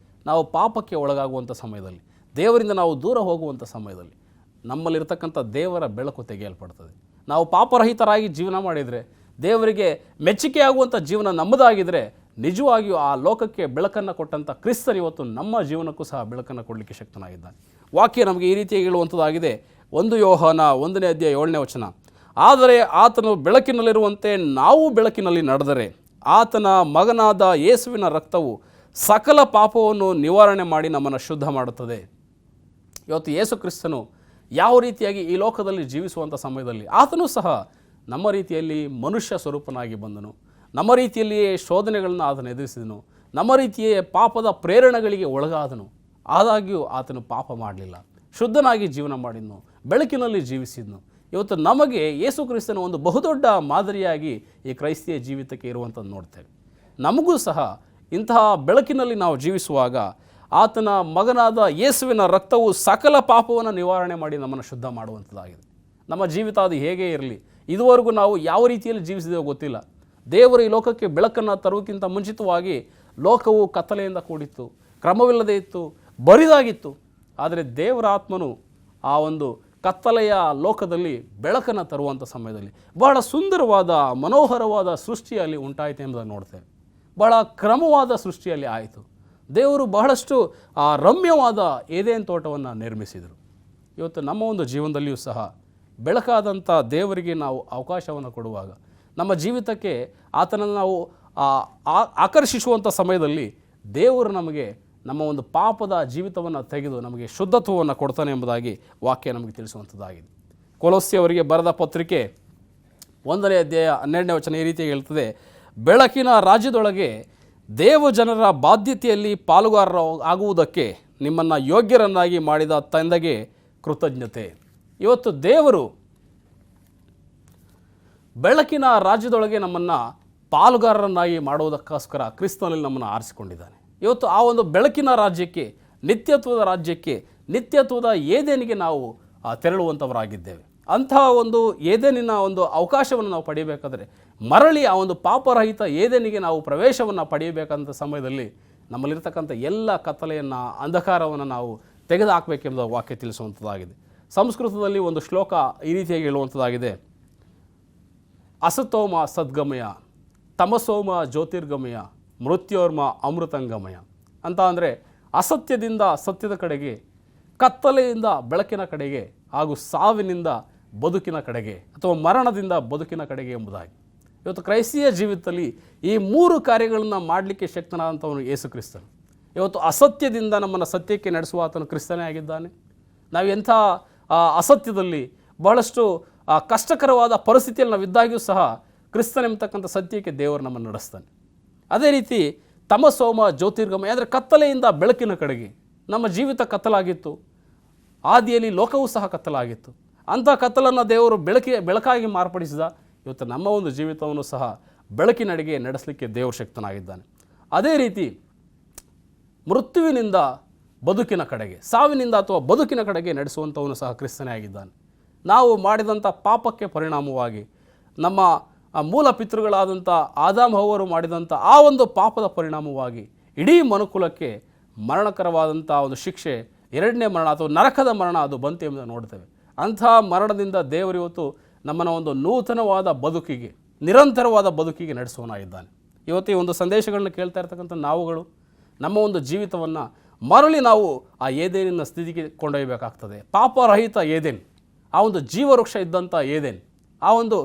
[SPEAKER 1] ನಾವು ಪಾಪಕ್ಕೆ ಒಳಗಾಗುವಂಥ ಸಮಯದಲ್ಲಿ, ದೇವರಿಂದ ನಾವು ದೂರ ಹೋಗುವಂಥ ಸಮಯದಲ್ಲಿ ನಮ್ಮಲ್ಲಿರ್ತಕ್ಕಂಥ ದೇವರ ಬೆಳಕು ತೆಗೆಯಲ್ಪಡ್ತದೆ. ನಾವು ಪಾಪರಹಿತರಾಗಿ ಜೀವನ ಮಾಡಿದರೆ, ದೇವರಿಗೆ ಮೆಚ್ಚುಗೆಯಾಗುವಂಥ ಜೀವನ ನಮ್ಮದಾಗಿದ್ದರೆ, ನಿಜವಾಗಿಯೂ ಆ ಲೋಕಕ್ಕೆ ಬೆಳಕನ್ನು ಕೊಟ್ಟಂಥ ಕ್ರಿಸ್ತನು ಇವತ್ತು ನಮ್ಮ ಜೀವನಕ್ಕೂ ಸಹ ಬೆಳಕನ್ನು ಕೊಡಲಿಕ್ಕೆ ಶಕ್ತನಾಗಿದ್ದಾನೆ. ವಾಕ್ಯ ನಮಗೆ ಈ ರೀತಿಯಾಗಿ ಹೇಳುವಂಥದ್ದಾಗಿದೆ. 1 ಯೋಹಾನ 1ನೇ ಅಧ್ಯಾಯ 7ನೇ ವಚನ, ಆದರೆ ಆತನು ಬೆಳಕಿನಲ್ಲಿರುವಂತೆ ನಾವು ಬೆಳಕಿನಲ್ಲಿ ನಡೆದರೆ ಆತನ ಮಗನಾದ ಯೇಸುವಿನ ರಕ್ತವು ಸಕಲ ಪಾಪವನ್ನು ನಿವಾರಣೆ ಮಾಡಿ ನಮ್ಮನ್ನು ಶುದ್ಧ ಮಾಡುತ್ತದೆ. ಇವತ್ತು ಯೇಸು ಕ್ರಿಸ್ತನು ಯಾವ ರೀತಿಯಾಗಿ ಈ ಲೋಕದಲ್ಲಿ ಜೀವಿಸುವಂಥ ಸಮಯದಲ್ಲಿ ಆತನೂ ಸಹ ನಮ್ಮ ರೀತಿಯಲ್ಲಿ ಮನುಷ್ಯ ಸ್ವರೂಪನಾಗಿ ಬಂದನು. ನಮ್ಮ ರೀತಿಯಲ್ಲಿಯೇ ಶೋಧನೆಗಳನ್ನು ಆತನು ಎದುರಿಸಿದನು. ನಮ್ಮ ರೀತಿಯೇ ಪಾಪದ ಪ್ರೇರಣೆಗಳಿಗೆ ಒಳಗಾದನು. ಆದಾಗ್ಯೂ ಆತನು ಪಾಪ ಮಾಡಲಿಲ್ಲ, ಶುದ್ಧನಾಗಿ ಜೀವನ ಮಾಡಿದ್ನು, ಬೆಳಕಿನಲ್ಲಿ ಜೀವಿಸಿದ್ನು. ಇವತ್ತು ನಮಗೆ ಯೇಸು ಕ್ರಿಸ್ತನ ಒಂದು ಬಹುದೊಡ್ಡ ಮಾದರಿಯಾಗಿ ಈ ಕ್ರೈಸ್ತಿಯ ಜೀವಿತಕ್ಕೆ ಇರುವಂಥದ್ದು ನೋಡ್ತೇವೆ. ನಮಗೂ ಸಹ ಇಂತಹ ಬೆಳಕಿನಲ್ಲಿ ನಾವು ಜೀವಿಸುವಾಗ ಆತನ ಮಗನಾದ ಯೇಸುವಿನ ರಕ್ತವು ಸಕಲ ಪಾಪವನ್ನು ನಿವಾರಣೆ ಮಾಡಿ ನಮ್ಮನ್ನು ಶುದ್ಧ ಮಾಡುವಂಥದ್ದಾಗಿದೆ. ನಮ್ಮ ಜೀವಿತ ಅದು ಹೇಗೇ ಇರಲಿ, ಇದುವರೆಗೂ ನಾವು ಯಾವ ರೀತಿಯಲ್ಲಿ ಜೀವಿಸಿದೆವೋ ಗೊತ್ತಿಲ್ಲ. ದೇವರು ಈ ಲೋಕಕ್ಕೆ ಬೆಳಕನ್ನು ತರುವುದಕ್ಕಿಂತ ಮುಂಚಿತವಾಗಿ ಲೋಕವು ಕತ್ತಲೆಯಿಂದ ಕೂಡಿತ್ತು, ಕ್ರಮವಿಲ್ಲದೆ ಇತ್ತು, ಬರಿದಾಗಿತ್ತು. ಆದರೆ ದೇವರ ಆತ್ಮನು ಆ ಒಂದು ಕತ್ತಲೆಯ ಲೋಕದಲ್ಲಿ ಬೆಳಕನ್ನು ತರುವಂಥ ಸಮಯದಲ್ಲಿ ಬಹಳ ಸುಂದರವಾದ ಮನೋಹರವಾದ ಸೃಷ್ಟಿಯಲ್ಲಿ ಉಂಟಾಯಿತು ಎಂಬುದನ್ನು ನೋಡ್ತೇವೆ. ಬಹಳ ಕ್ರಮವಾದ ಸೃಷ್ಟಿಯಲ್ಲಿ ಆಯಿತು. ದೇವರು ಬಹಳಷ್ಟು ರಮ್ಯವಾದ ಏದೇನ್ ತೋಟವನ್ನು ನಿರ್ಮಿಸಿದರು. ಇವತ್ತು ನಮ್ಮ ಒಂದು ಜೀವನದಲ್ಲಿಯೂ ಸಹ ಬೆಳಕಾದಂಥ ದೇವರಿಗೆ ನಾವು ಅವಕಾಶವನ್ನು ಕೊಡುವಾಗ, ನಮ್ಮ ಜೀವಿತಕ್ಕೆ ಆತನನ್ನು ನಾವು ಆಕರ್ಷಿಸುವಂಥ ಸಮಯದಲ್ಲಿ ದೇವರು ನಮಗೆ ನಮ್ಮ ಒಂದು ಪಾಪದ ಜೀವಿತವನ್ನು ತೆಗೆದು ನಮಗೆ ಶುದ್ಧತ್ವವನ್ನು ಕೊಡ್ತಾನೆ ಎಂಬುದಾಗಿ ವಾಕ್ಯ ನಮಗೆ ತಿಳಿಸುವಂಥದ್ದಾಗಿದೆ. ಕೊಲೊಸ್ಸೆಯವರಿಗೆ ಬರೆದ ಪತ್ರಿಕೆ 1ನೇ ಅಧ್ಯಾಯ 12ನೇ ವಚನ ಈ ರೀತಿಯಾಗಿ ಹೇಳ್ತದೆ, ಬೆಳಕಿನ ರಾಜ್ಯದೊಳಗೆ ದೇವಜನರ ಬಾಧ್ಯತೆಯಲ್ಲಿ ಪಾಲುಗಾರರ ಆಗುವುದಕ್ಕೆ ನಿಮ್ಮನ್ನು ಯೋಗ್ಯರನ್ನಾಗಿ ಮಾಡಿದ ತಂದೆಗೆ ಕೃತಜ್ಞತೆ. ಇವತ್ತು ದೇವರು ಬೆಳಕಿನ ರಾಜ್ಯದೊಳಗೆ ನಮ್ಮನ್ನು ಪಾಲುಗಾರರನ್ನಾಗಿ ಮಾಡುವುದಕ್ಕೋಸ್ಕರ ಕ್ರಿಸ್ತನಲ್ಲಿ ನಮ್ಮನ್ನು ಆರಿಸಿಕೊಂಡಿದ್ದಾನೆ. ಇವತ್ತು ಆ ಒಂದು ಬೆಳಕಿನ ರಾಜ್ಯಕ್ಕೆ, ನಿತ್ಯತ್ವದ ರಾಜ್ಯಕ್ಕೆ, ನಿತ್ಯತ್ವದ ಏದೇನಿಗೆ ನಾವು ತೆರಳುವಂಥವರಾಗಿದ್ದೇವೆ. ಅಂತಹ ಒಂದು ಏದೇನಿನ ಒಂದು ಅವಕಾಶವನ್ನು ನಾವು ಪಡೆಯಬೇಕಾದ್ರೆ, ಮರಳಿ ಆ ಒಂದು ಪಾಪರಹಿತ ಏದೇನಿಗೆ ನಾವು ಪ್ರವೇಶವನ್ನು ಪಡೆಯಬೇಕಂತ ಸಮಯದಲ್ಲಿ ನಮ್ಮಲ್ಲಿರ್ತಕ್ಕಂಥ ಎಲ್ಲ ಕತ್ತಲೆಯನ್ನು, ಅಂಧಕಾರವನ್ನು ನಾವು ತೆಗೆದುಹಾಕಬೇಕೆಂಬ ವಾಕ್ಯ ತಿಳಿಸುವಂಥದ್ದಾಗಿದೆ. ಸಂಸ್ಕೃತದಲ್ಲಿ ಒಂದು ಶ್ಲೋಕ ಈ ರೀತಿಯಾಗಿ ಹೇಳುವಂಥದ್ದಾಗಿದೆ, ಅಸತೋಮ ಸದ್ಗಮಯ, ತಮಸೋಮ ಜ್ಯೋತಿರ್ಗಮಯ, ಮೃತ್ಯೋರ್ಮ ಅಮೃತಂಗಮಯ ಅಂತ. ಅಂದರೆ ಅಸತ್ಯದಿಂದ ಸತ್ಯದ ಕಡೆಗೆ, ಕತ್ತಲೆಯಿಂದ ಬೆಳಕಿನ ಕಡೆಗೆ, ಹಾಗೂ ಸಾವಿನಿಂದ ಬದುಕಿನ ಕಡೆಗೆ ಅಥವಾ ಮರಣದಿಂದ ಬದುಕಿನ ಕಡೆಗೆ ಎಂಬುದಾಗಿ. ಇವತ್ತು ಕ್ರೈಸ್ತಿಯ ಜೀವಿತದಲ್ಲಿ ಈ 3 ಕಾರ್ಯಗಳನ್ನು ಮಾಡಲಿಕ್ಕೆ ಶಕ್ತನಾದಂಥವನು ಯೇಸು ಕ್ರಿಸ್ತನು. ಇವತ್ತು ಅಸತ್ಯದಿಂದ ನಮ್ಮನ್ನು ಸತ್ಯಕ್ಕೆ ನಡೆಸುವ ಆತನು ಕ್ರಿಸ್ತನೇ ಆಗಿದ್ದಾನೆ. ನಾವು ಎಂಥ ಅಸತ್ಯದಲ್ಲಿ ಬಹಳಷ್ಟು ಕಷ್ಟಕರವಾದ ಪರಿಸ್ಥಿತಿಯಲ್ಲಿ ನಾವು ಇದ್ದಾಗ್ಯೂ ಸಹ ಕ್ರಿಸ್ತನೆಂಬತಕ್ಕಂಥ ಸತ್ಯಕ್ಕೆ ದೇವರು ನಮ್ಮನ್ನು ನಡೆಸ್ತಾನೆ. ಅದೇ ರೀತಿ ತಮಸೋಮ ಜ್ಯೋತಿರ್ಗಮಯ ಅಂದರೆ ಕತ್ತಲೆಯಿಂದ ಬೆಳಕಿನ ಕಡೆಗೆ. ನಮ್ಮ ಜೀವಿತ ಕತ್ತಲಾಗಿತ್ತು, ಆದಿಯಲ್ಲಿ ಲೋಕವೂ ಸಹ ಕತ್ತಲಾಗಿತ್ತು. ಅಂಥ ಕತ್ತಲನ್ನು ದೇವರು ಬೆಳಕಾಗಿ ಮಾರ್ಪಡಿಸಿದ. ಇವತ್ತು ನಮ್ಮ ಒಂದು ಜೀವಿತವನ್ನು ಸಹ ಬೆಳಕಿನಡೆಗೆ ನಡೆಸಲಿಕ್ಕೆ ದೇವರು ಶಕ್ತನಾಗಿದ್ದಾನೆ. ಅದೇ ರೀತಿ ಮೃತ್ಯುವಿನಿಂದ ಬದುಕಿನ ಕಡೆಗೆ, ಸಾವಿನಿಂದ ಅಥವಾ ಬದುಕಿನ ಕಡೆಗೆ ನಡೆಸುವಂಥವನು ಸಹ ಕ್ರಿಸ್ತನೇ ಆಗಿದ್ದಾನೆ. ನಾವು ಮಾಡಿದಂಥ ಪಾಪಕ್ಕೆ ಪರಿಣಾಮವಾಗಿ, ನಮ್ಮ ಮೂಲ ಪಿತೃಗಳಾದಂಥ ಆದಾಮ ಹವ್ವರು ಮಾಡಿದಂಥ ಆ ಒಂದು ಪಾಪದ ಪರಿಣಾಮವಾಗಿ ಇಡೀ ಮನುಕುಲಕ್ಕೆ ಮರಣಕರವಾದಂಥ ಒಂದು ಶಿಕ್ಷೆ, 2ನೇ ಮರಣ ಅಥವಾ ನರಕದ ಮರಣ ಅದು ಬಂತು ಎಂಬುದನ್ನು ನೋಡ್ತೇವೆ. ಅಂಥ ಮರಣದಿಂದ ದೇವರು ಇವತ್ತು ನಮ್ಮನ್ನು ಒಂದು ನೂತನವಾದ ಬದುಕಿಗೆ, ನಿರಂತರವಾದ ಬದುಕಿಗೆ ನಡೆಸುವನಾಗಿದ್ದಾನೆ. ಇವತ್ತು ಈ ಒಂದು ಸಂದೇಶಗಳನ್ನ ಕೇಳ್ತಾ ಇರ್ತಕ್ಕಂಥ ನಾವುಗಳು ನಮ್ಮ ಒಂದು ಜೀವಿತವನ್ನು ಮರಳಿ ನಾವು ಆ ಏದೇನಿನ ಸ್ಥಿತಿಗೆ ಕೊಂಡೊಯ್ಯಬೇಕಾಗ್ತದೆ. ಪಾಪರಹಿತ ಏದೇನು, ಆ ಒಂದು ಜೀವವೃಕ್ಷ ಇದ್ದಂಥ ಏದೇನ್, ಆ ಒಂದು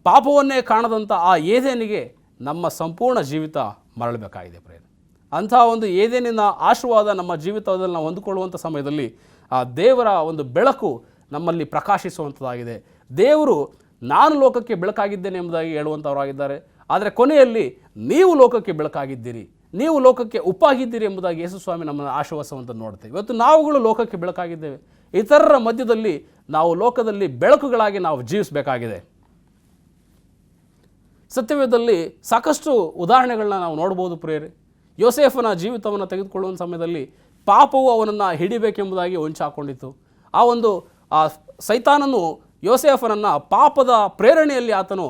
[SPEAKER 1] ಪಾಪವನ್ನೇ ಕಾಣದಂಥ ಆ ಏದೇನಿಗೆ ನಮ್ಮ ಸಂಪೂರ್ಣ ಜೀವಿತ ಮರಳಬೇಕಾಗಿದೆ ಪ್ರೇರೆ. ಅಂಥ ಒಂದು ಏದೇನಿನ ಆಶೀರ್ವಾದ ನಮ್ಮ ಜೀವಿತದಲ್ಲಿ ನಾವು ಹೊಂದಿಕೊಳ್ಳುವಂಥ ಸಮಯದಲ್ಲಿ ಆ ದೇವರ ಒಂದು ಬೆಳಕು ನಮ್ಮಲ್ಲಿ ಪ್ರಕಾಶಿಸುವಂಥದ್ದಾಗಿದೆ. ದೇವರು ನಾನು ಲೋಕಕ್ಕೆ ಬೆಳಕಾಗಿದ್ದೇನೆ ಎಂಬುದಾಗಿ ಹೇಳುವಂಥವರಾಗಿದ್ದಾರೆ. ಆದರೆ ಕೊನೆಯಲ್ಲಿ ನೀವು ಲೋಕಕ್ಕೆ ಬೆಳಕಾಗಿದ್ದೀರಿ, ನೀವು ಲೋಕಕ್ಕೆ ಉಪ್ಪಾಗಿದ್ದೀರಿ ಎಂಬುದಾಗಿ ಯೇಸು ಸ್ವಾಮಿ ನಮ್ಮನ್ನು ಆಶ್ವಾಸವಂತ ನೋಡ್ತೇವೆ. ಇವತ್ತು ನಾವುಗಳು ಲೋಕಕ್ಕೆ ಬೆಳಕಾಗಿದ್ದೇವೆ. ಇತರರ ಮಧ್ಯದಲ್ಲಿ ನಾವು ಲೋಕದಲ್ಲಿ ಬೆಳಕುಗಳಾಗಿ ನಾವು ಜೀವಿಸಬೇಕಾಗಿದೆ. ಸತ್ಯವೇದದಲ್ಲಿ ಸಾಕಷ್ಟು ಉದಾಹರಣೆಗಳನ್ನ ನಾವು ನೋಡ್ಬೋದು ಪ್ರಿಯರೇ. ಯೋಸೇಫನ ಜೀವಿತವನ್ನು ತೆಗೆದುಕೊಳ್ಳುವ ಸಮಯದಲ್ಲಿ ಪಾಪವು ಅವನನ್ನು ಹಿಡಿಬೇಕೆಂಬುದಾಗಿ ಹೊಂಚಾಕೊಂಡಿತ್ತು. ಆ ಸೈತಾನನು ಯೋಸೇಫನನ್ನು ಪಾಪದ ಪ್ರೇರಣೆಯಲ್ಲಿ ಆತನು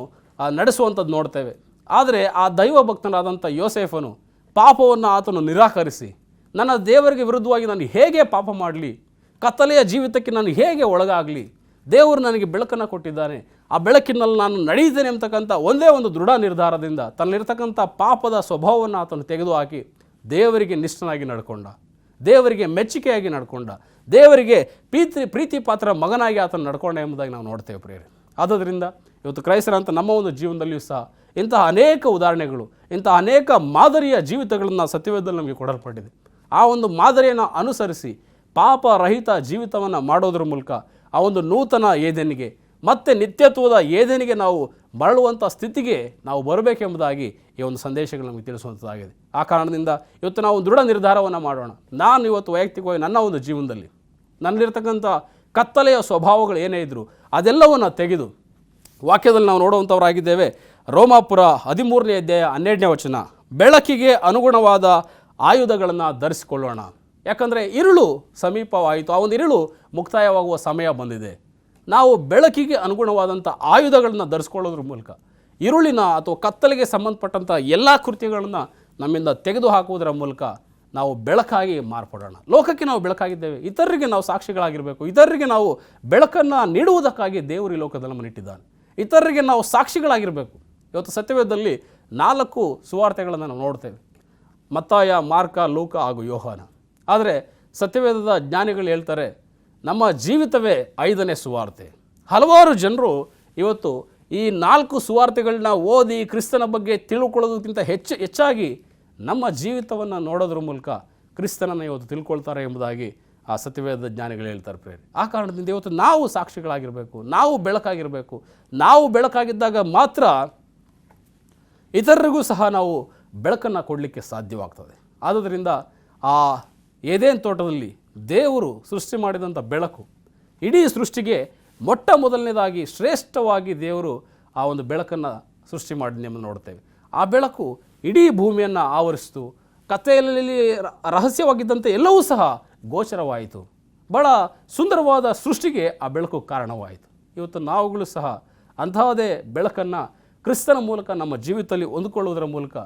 [SPEAKER 1] ನಡೆಸುವಂಥದ್ದು ನೋಡ್ತೇವೆ. ಆದರೆ ಆ ದೈವ ಭಕ್ತನಾದಂಥ ಯೋಸೇಫನು ಪಾಪವನ್ನು ಆತನು ನಿರಾಕರಿಸಿ, ನನ್ನ ದೇವರಿಗೆ ವಿರುದ್ಧವಾಗಿ ನಾನು ಹೇಗೆ ಪಾಪ ಮಾಡಲಿ, ಕತ್ತಲೆಯ ಜೀವಿತಕ್ಕೆ ನಾನು ಹೇಗೆ ಒಳಗಾಗಲಿ, ದೇವರು ನನಗೆ ಬೆಳಕನ್ನು ಕೊಟ್ಟಿದ್ದಾನೆ, ಆ ಬೆಳಕಿನಲ್ಲಿ ನಾನು ನಡೆಯುತ್ತೇನೆ ಅಂತಕ್ಕಂಥ ಒಂದೇ ಒಂದು ದೃಢ ನಿರ್ಧಾರದಿಂದ ತನ್ನಲ್ಲಿರ್ತಕ್ಕಂಥ ಪಾಪದ ಸ್ವಭಾವವನ್ನು ಆತನು ತೆಗೆದುಹಾಕಿ ದೇವರಿಗೆ ನಿಷ್ಠನಾಗಿ ನಡ್ಕೊಂಡ, ದೇವರಿಗೆ ಮೆಚ್ಚುಗೆಯಾಗಿ ನಡ್ಕೊಂಡ, ದೇವರಿಗೆ ಪ್ರೀತಿ ಪಾತ್ರ ಮಗನಾಗಿ ಆತನು ನಡ್ಕೊಂಡ ಎಂಬುದಾಗಿ ನಾವು ನೋಡ್ತೇವೆ ಪ್ರಿಯರೇ. ಆದ್ದರಿಂದ ಇವತ್ತು ಕ್ರೈಸ್ತರಂತ ನಮ್ಮ ಒಂದು ಜೀವನದಲ್ಲಿಯೂ ಸಹ ಇಂತಹ ಅನೇಕ ಉದಾಹರಣೆಗಳು, ಇಂತಹ ಅನೇಕ ಮಾದರಿಯ ಜೀವಿತಗಳನ್ನು ಸತ್ಯವೇದದಲ್ಲಿ ನಮಗೆ ಕೊಡಲ್ಪಟ್ಟಿದೆ. ಆ ಒಂದು ಮಾದರಿಯನ್ನು ಅನುಸರಿಸಿ ಪಾಪರಹಿತ ಜೀವಿತವನ್ನು ಮಾಡೋದ್ರ ಮೂಲಕ ಆ ಒಂದು ನೂತನ ಏದೇನಿಗೆ ಮತ್ತೆ ನಿತ್ಯತ್ವದ ಏದೇನಿಗೆ ನಾವು ಮರಳುವಂಥ ಸ್ಥಿತಿಗೆ ನಾವು ಬರಬೇಕೆಂಬುದಾಗಿ ಈ ಒಂದು ಸಂದೇಶಗಳು ನಮಗೆ ತಿಳಿಸುವಂಥದ್ದಾಗಿದೆ. ಆ ಕಾರಣದಿಂದ ಇವತ್ತು ನಾವು ದೃಢ ನಿರ್ಧಾರವನ್ನು ಮಾಡೋಣ. ನಾನು ಇವತ್ತು ವೈಯಕ್ತಿಕವಾಗಿ ನನ್ನ ಒಂದು ಜೀವನದಲ್ಲಿ ನನ್ನಲ್ಲಿರ್ತಕ್ಕಂಥ ಕತ್ತಲೆಯ ಸ್ವಭಾವಗಳು ಏನೇ ಇದ್ದರೂ ಅದೆಲ್ಲವನ್ನು ತೆಗೆದು ವಾಕ್ಯದಲ್ಲಿ ನಾವು ನೋಡುವಂಥವರಾಗಿದ್ದೇವೆ. ರೋಮಾಪುರ 13ನೇ ಅಧ್ಯಾಯ 12ನೇ ವಚನ, ಬೆಳಕಿಗೆ ಅನುಗುಣವಾದ ಆಯುಧಗಳನ್ನು ಧರಿಸಿಕೊಳ್ಳೋಣ. ಯಾಕಂದರೆ ಇರುಳು ಸಮೀಪವಾಯಿತು, ಆ ಒಂದು ಇರುಳು ಮುಕ್ತಾಯವಾಗುವ ಸಮಯ ಬಂದಿದೆ. ನಾವು ಬೆಳಕಿಗೆ ಅನುಗುಣವಾದಂಥ ಆಯುಧಗಳನ್ನು ಧರಿಸ್ಕೊಳ್ಳೋದ್ರ ಮೂಲಕ ಇರುಳಿನ ಅಥವಾ ಕತ್ತಲೆಗೆ ಸಂಬಂಧಪಟ್ಟಂಥ ಎಲ್ಲ ಕೃತ್ಯಗಳನ್ನು ನಮ್ಮಿಂದ ತೆಗೆದು ಹಾಕುವುದರ ಮೂಲಕ ನಾವು ಬೆಳಕಾಗಿ ಮಾರ್ಪಡೋಣ. ಲೋಕಕ್ಕೆ ನಾವು ಬೆಳಕಾಗಿದ್ದೇವೆ, ಇತರರಿಗೆ ನಾವು ಸಾಕ್ಷಿಗಳಾಗಿರಬೇಕು. ಇತರರಿಗೆ ನಾವು ಬೆಳಕನ್ನು ನೀಡುವುದಕ್ಕಾಗಿ ದೇವರು ಈ ಲೋಕದಲ್ಲಿ ನಮ್ಮನ್ನು ಇಟ್ಟಿದ್ದಾನೆ. ಇತರರಿಗೆ ನಾವು ಸಾಕ್ಷಿಗಳಾಗಿರಬೇಕು. ಇವತ್ತು ಸತ್ಯವೇದದಲ್ಲಿ 4 ಸುವಾರ್ತೆಗಳನ್ನು ನಾವು ನೋಡ್ತೇವೆ, ಮತ್ತಾಯ, ಮಾರ್ಕ, ಲೂಕ ಹಾಗೂ ಯೋಹಾನ. ಆದರೆ ಸತ್ಯವೇದದ ಜ್ಞಾನಿಗಳು ಹೇಳ್ತಾರೆ, ನಮ್ಮ ಜೀವಿತವೇ 5ನೇ ಸುವಾರ್ತೆ. ಹಲವಾರು ಜನರು ಇವತ್ತು ಈ 4 ಸುವಾರ್ತೆಗಳನ್ನ ಓದಿ ಕ್ರಿಸ್ತನ ಬಗ್ಗೆ ತಿಳ್ಕೊಳ್ಳೋದಕ್ಕಿಂತ ಹೆಚ್ಚಾಗಿ ನಮ್ಮ ಜೀವಿತವನ್ನು ನೋಡೋದ್ರ ಮೂಲಕ ಕ್ರಿಸ್ತನನ್ನು ಇವತ್ತು ತಿಳ್ಕೊಳ್ತಾರೆ ಎಂಬುದಾಗಿ ಆ ಸತ್ಯವೇದದ ಜ್ಞಾನಿಗಳು ಹೇಳ್ತಾರೆ ಪ್ರೇರೆ. ಆ ಕಾರಣದಿಂದ ಇವತ್ತು ನಾವು ಸಾಕ್ಷಿಗಳಾಗಿರಬೇಕು, ನಾವು ಬೆಳಕಾಗಿರಬೇಕು. ನಾವು ಬೆಳಕಾಗಿದ್ದಾಗ ಮಾತ್ರ ಇತರರಿಗೂ ಸಹ ನಾವು ಬೆಳಕನ್ನು ಕೊಡಲಿಕ್ಕೆ ಸಾಧ್ಯವಾಗ್ತದೆ. ಆದ್ದರಿಂದ ಆ ಏದೇನ್ ತೋಟದಲ್ಲಿ ದೇವರು ಸೃಷ್ಟಿ ಮಾಡಿದಂಥ ಬೆಳಕು ಇಡೀ ಸೃಷ್ಟಿಗೆ ಮೊಟ್ಟ ಮೊದಲನೇದಾಗಿ ಶ್ರೇಷ್ಠವಾಗಿ ದೇವರು ಆ ಒಂದು ಬೆಳಕನ್ನು ಸೃಷ್ಟಿ ಮಾಡಿ ನಮ್ಮನ್ನು ನೋಡ್ತೇವೆ. ಆ ಬೆಳಕು ಇಡೀ ಭೂಮಿಯನ್ನು ಆವರಿಸಿತು. ಕಥೆಯಲ್ಲಿ ರಹಸ್ಯವಾಗಿದ್ದಂತೆ ಎಲ್ಲವೂ ಸಹ ಗೋಚರವಾಯಿತು. ಬಹಳ ಸುಂದರವಾದ ಸೃಷ್ಟಿಗೆ ಆ ಬೆಳಕು ಕಾರಣವಾಯಿತು. ಇವತ್ತು ನಾವುಗಳು ಸಹ ಅಂತಹದೇ ಬೆಳಕನ್ನು ಕ್ರಿಸ್ತನ ಮೂಲಕ ನಮ್ಮ ಜೀವಿತದಲ್ಲಿ ಹೊಂದಿಕೊಳ್ಳುವುದರ ಮೂಲಕ